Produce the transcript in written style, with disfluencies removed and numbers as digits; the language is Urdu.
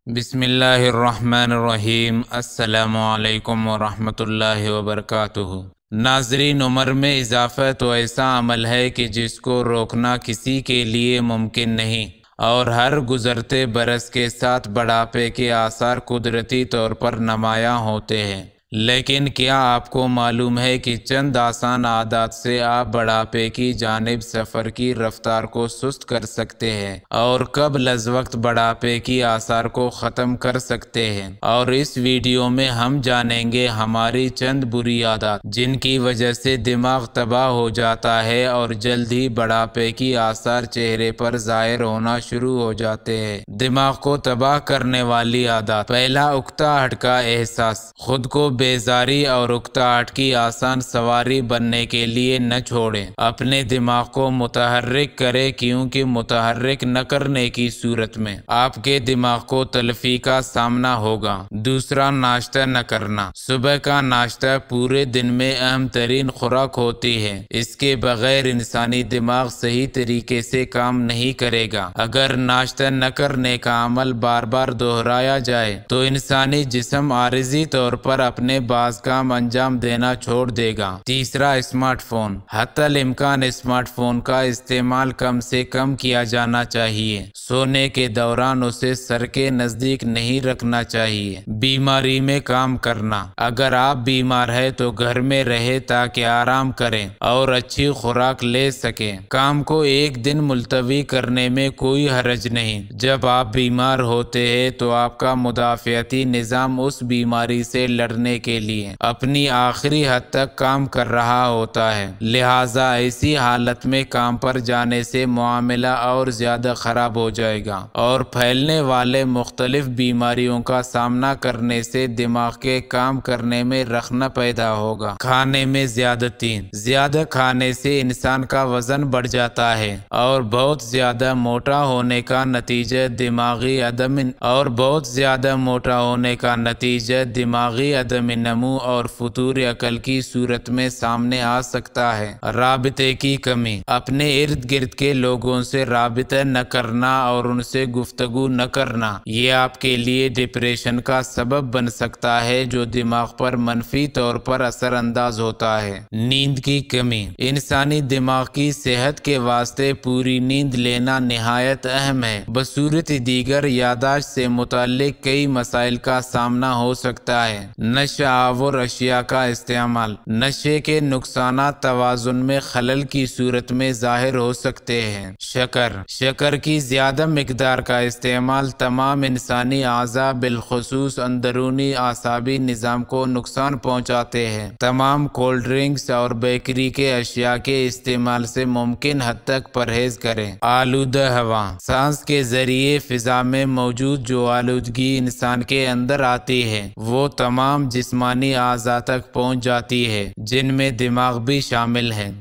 بسم اللہ الرحمن الرحیم۔ السلام علیکم ورحمۃ اللہ وبرکاتہ۔ ناظرین، عمر میں اضافہ تو ایسا عمل ہے کہ جس کو روکنا کسی کے لیے ممکن نہیں، اور ہر گزرتے برس کے ساتھ بڑھاپے کے آثار قدرتی طور پر نمایاں ہوتے ہیں۔ لیکن کیا آپ کو معلوم ہے کہ چند آسان عادات سے آپ بڑھاپے کی جانب سفر کی رفتار کو سست کر سکتے ہیں اور قبل از وقت بڑھاپے کی آثار کو ختم کر سکتے ہیں؟ اور اس ویڈیو میں ہم جانیں گے ہماری چند بری عادات جن کی وجہ سے دماغ تباہ ہو جاتا ہے اور جلد ہی بڑھاپے کی آثار چہرے پر ظاہر ہونا شروع ہو جاتے ہیں۔ دماغ کو تباہ کرنے والی عادات۔ پہلا، اکتاہٹ کا احساس۔ خود کو بیزاری اور اکتاہٹ کی آسان سواری بننے کے لیے نہ چھوڑیں۔ اپنے دماغ کو متحرک کریں، کیونکہ متحرک نہ کرنے کی صورت میں آپ کے دماغ کو تلفی کا سامنا ہوگا۔ دوسرا، ناشتہ نہ کرنا۔ صبح کا ناشتہ پورے دن میں اہم ترین خوراک ہوتی ہے۔ اس کے بغیر انسانی دماغ صحیح طریقے سے کام نہیں کرے گا۔ اگر ناشتہ نہ کرنے کا عمل بار بار دہرایا جائے تو انسانی جسم عارضی طور پر اپنے بعض کام انجام دینا چھوڑ دے گا۔ تیسرا، اسمارٹ فون۔ حتی الامکان اسمارٹ فون کا استعمال کم سے کم کیا جانا چاہیے۔ سونے کے دوران اسے سر کے نزدیک نہیں رکھنا چاہیے۔ بیماری میں کام کرنا۔ اگر آپ بیمار ہیں تو گھر میں رہیں تاکہ آرام کریں اور اچھی خوراک لے سکیں۔ کام کو ایک دن ملتوی کرنے میں کوئی حرج نہیں۔ جب آپ بیمار ہوتے ہیں تو آپ کا مدافعتی نظام اس بیماری سے لڑنے کے لیے اپنی آخری حد تک کام کر رہا ہوتا ہے، لہٰذا ایسی حالت میں کام پر جانے سے معاملہ اور زیادہ خراب ہو جائے گا اور پھیلنے والے مختلف بیماریوں کا سامنا کرنے سے دماغ کے کام کرنے میں رخنہ پیدا ہوگا۔ کھانے میں زیادتی۔ زیادہ کھانے سے انسان کا وزن بڑھ جاتا ہے اور بہت زیادہ موٹا ہونے کا نتیجہ دماغی عدم نمو اور فطور عقل کی صورت میں سامنے آ سکتا ہے۔ رابطے کی کمی۔ اپنے ارد گرد کے لوگوں سے رابطہ نہ کرنا اور ان سے گفتگو نہ کرنا، یہ آپ کے لیے ڈپریشن کا سبب بن سکتا ہے جو دماغ پر منفی طور پر اثر انداز ہوتا ہے۔ نیند کی کمی۔ انسانی دماغ کی صحت کے واسطے پوری نیند لینا نہایت اہم ہے۔ بصورت دیگر یادداشت سے متعلق کئی مسائل کا سامنا ہو سکتا ہے۔ نشہ آور اشیاء کا استعمال۔ نشے کے نقصانات توازن میں خلل کی صورت میں ظاہر ہو سکتے ہیں۔ شکر کی زیادہ مقدار کا استعمال تمام انسانی اعضاء بالخصوص اندرونی اعصابی نظام کو نقصان پہنچاتے ہیں۔ تمام کولڈ ڈرنکس اور بیکری کے اشیاء کے استعمال سے ممکن حد تک پرہیز کریں۔ آلودہ ہوا۔ سانس کے ذریعے فضا میں موجود جو آلودگی انسان کے اندر آتی ہے وہ تمام جسمانی اعضاء تک پہنچ جاتی ہے، جن میں دماغ بھی شامل ہے۔